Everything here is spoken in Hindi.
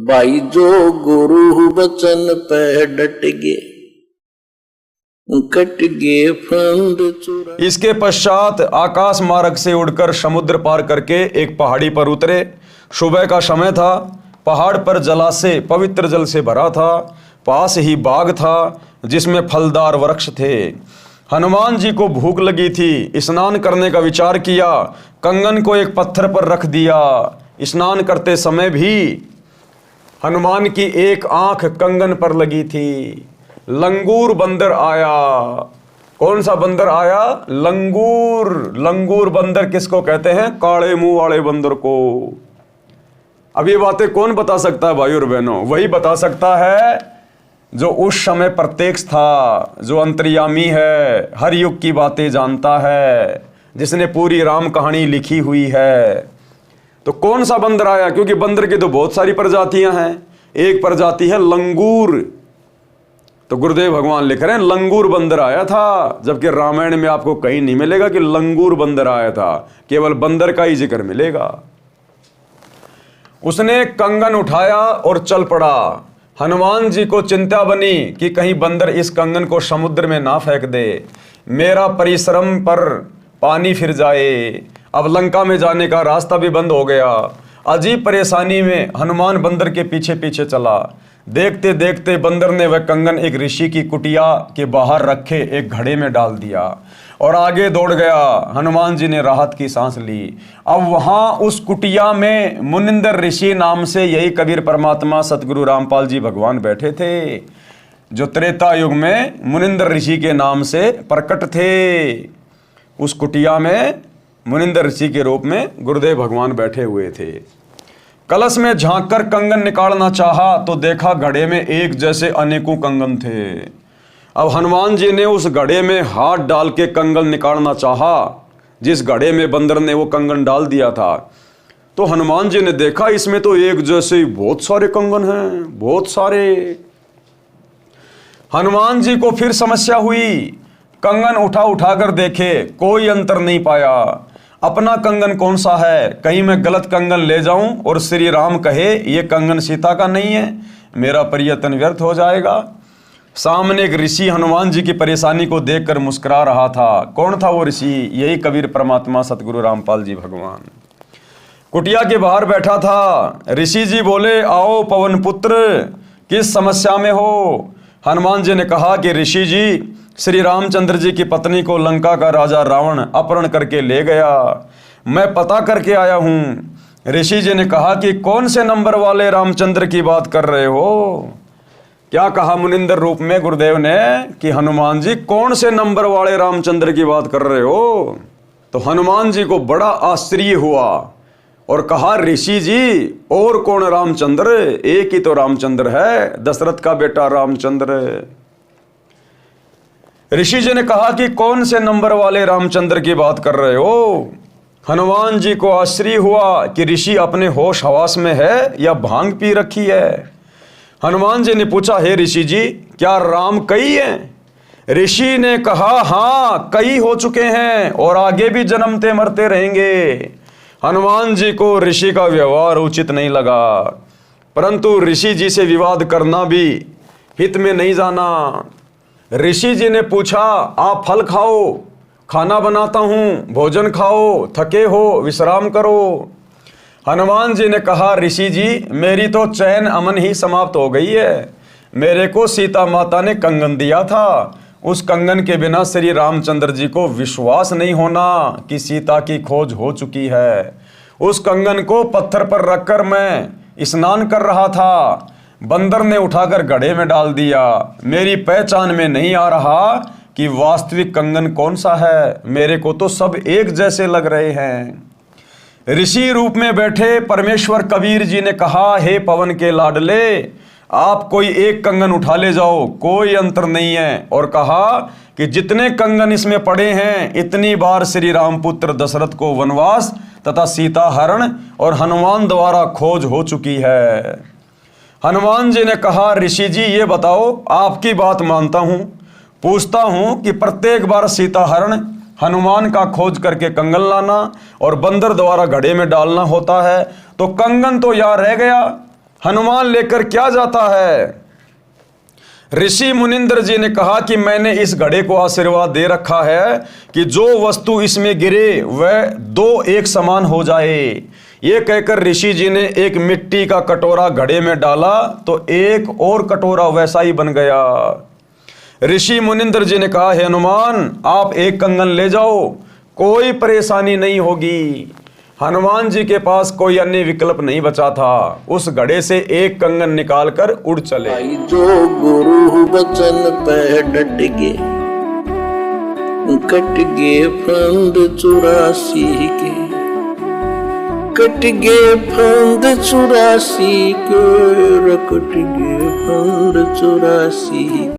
भाई जो गुरु बचन पे डट गए, कट गए फंद चुरा। इसके पश्चात आकाश मार्ग से उड़कर समुद्र पार करके एक पहाड़ी पर उतरे। सुबह का समय था। पहाड़ पर जलाशय पवित्र जल से भरा था। पास ही बाग था जिसमें फलदार वृक्ष थे। हनुमान जी को भूख लगी थी। स्नान करने का विचार किया। कंगन को एक पत्थर पर रख दिया। स्नान करते समय भी हनुमान की एक आंख कंगन पर लगी थी। लंगूर बंदर आया। कौन सा बंदर आया? लंगूर। लंगूर बंदर किसको कहते हैं? काले मुंह वाले बंदर को। अब ये बातें कौन बता सकता है भाई और बहनों? वही बता सकता है जो उस समय प्रत्यक्ष था, जो अंतर्यामी है, हर युग की बातें जानता है, जिसने पूरी राम कहानी लिखी हुई है। तो कौन सा बंदर आया? क्योंकि बंदर की तो बहुत सारी प्रजातियां हैं। एक प्रजाति है लंगूर। तो गुरुदेव भगवान लिख रहे हैं लंगूर बंदर आया था, जबकि रामायण में आपको कहीं नहीं मिलेगा कि लंगूर बंदर आया था। केवल बंदर का ही जिक्र मिलेगा। उसने कंगन उठाया और चल पड़ा। हनुमान जी को चिंता बनी कि कहीं बंदर इस कंगन को समुद्र में ना फेंक दे, मेरा परिश्रम पर पानी फिर जाए। अब लंका में जाने का रास्ता भी बंद हो गया। अजीब परेशानी में हनुमान बंदर के पीछे पीछे चला। देखते देखते बंदर ने वह कंगन एक ऋषि की कुटिया के बाहर रखे एक घड़े में डाल दिया और आगे दौड़ गया। हनुमान जी ने राहत की सांस ली। अब वहां उस कुटिया में मुनिंदर ऋषि नाम से यही कबीर परमात्मा सतगुरु रामपाल जी भगवान बैठे थे, जो त्रेता युग में मुनिंदर ऋषि के नाम से प्रकट थे। उस कुटिया में मुनिंदर ऋषि के रूप में गुरुदेव भगवान बैठे हुए थे। कलश में झांककर कंगन निकालना चाहा तो देखा घड़े में एक जैसे अनेकों कंगन थे। अब हनुमान जी ने उस घड़े में हाथ डाल के कंगन निकालना चाहा, जिस घड़े में बंदर ने वो कंगन डाल दिया था। तो हनुमान जी ने देखा इसमें तो एक जैसे ही बहुत सारे कंगन हैं, बहुत सारे। हनुमान जी को फिर समस्या हुई। कंगन उठा उठाकर देखे, कोई अंतर नहीं पाया। अपना कंगन कौन सा है? कहीं मैं गलत कंगन ले जाऊं और श्री राम कहे ये कंगन सीता का नहीं है, मेरा प्रयत्न व्यर्थ हो जाएगा। सामने एक ऋषि हनुमान जी की परेशानी को देखकर मुस्कुरा रहा था। कौन था वो ऋषि? यही कबीर परमात्मा सतगुरु रामपाल जी भगवान कुटिया के बाहर बैठा था। ऋषि जी बोले, आओ पवन पुत्र, किस समस्या में हो? हनुमान जी ने कहा कि ऋषि जी, श्री रामचंद्र जी की पत्नी को लंका का राजा रावण अपहरण करके ले गया, मैं पता करके आया हूं। ऋषि जी ने कहा कि कौन से नंबर वाले रामचंद्र की बात कर रहे हो? क्या कहा मुनिंदर रूप में गुरुदेव ने कि हनुमान जी कौन से नंबर वाले रामचंद्र की बात कर रहे हो? तो हनुमान जी को बड़ा आश्चर्य हुआ और कहा, ऋषि जी और कौन रामचंद्र? एक ही तो रामचंद्र है, दशरथ का बेटा रामचंद्र। ऋषि जी ने कहा कि कौन से नंबर वाले रामचंद्र की बात कर रहे हो? हनुमान जी को आश्चर्य हुआ कि ऋषि अपने होश हवास में है या भांग पी रखी है। हनुमान जी ने पूछा, हे ऋषि जी, क्या राम कई हैं? ऋषि ने कहा, हाँ कई हो चुके हैं और आगे भी जन्मते मरते रहेंगे। हनुमान जी को ऋषि का व्यवहार उचित नहीं लगा, परंतु ऋषि जी से विवाद करना भी हित में नहीं जाना। ऋषि जी ने पूछा, आप फल खाओ, खाना बनाता हूं, भोजन खाओ, थके हो विश्राम करो। हनुमान जी ने कहा, ऋषि जी मेरी तो चैन अमन ही समाप्त हो गई है। मेरे को सीता माता ने कंगन दिया था, उस कंगन के बिना श्री रामचंद्र जी को विश्वास नहीं होना कि सीता की खोज हो चुकी है। उस कंगन को पत्थर पर रखकर मैं स्नान कर रहा था, बंदर ने उठाकर घड़े में डाल दिया। मेरी पहचान में नहीं आ रहा कि वास्तविक कंगन कौन सा है, मेरे को तो सब एक जैसे लग रहे हैं। ऋषि रूप में बैठे परमेश्वर कबीर जी ने कहा, हे पवन के लाडले, आप कोई एक कंगन उठा ले जाओ, कोई अंतर नहीं है। और कहा कि जितने कंगन इसमें पड़े हैं इतनी बार श्री रामपुत्र दशरथ को वनवास तथा सीता हरण और हनुमान द्वारा खोज हो चुकी है। हनुमान जी ने कहा, ऋषि जी ये बताओ, आपकी बात मानता हूं, पूछता हूं कि प्रत्येक बार सीता हरण हनुमान का खोज करके कंगन लाना और बंदर द्वारा घड़े में डालना होता है, तो कंगन तो यहाँ रह गया, हनुमान लेकर क्या जाता है? ऋषि मुनिंद्र जी ने कहा कि मैंने इस घड़े को आशीर्वाद दे रखा है कि जो वस्तु इसमें गिरे वह दो एक समान हो जाए। ये कहकर ऋषि जी ने एक मिट्टी का कटोरा घड़े में डाला तो एक और कटोरा वैसा ही बन गया। ऋषि मुनिंद्र जी ने कहा, हे हनुमान, आप एक कंगन ले जाओ, कोई परेशानी नहीं होगी। हनुमान जी के पास कोई अन्य विकल्प नहीं बचा था, उस घड़े से एक कंगन निकालकर उड़ चले। भाई जो गुरु बचन पे डट गे, कट गे फंद 84 के, कट गे फंद 84 के, कट गे फंद 84।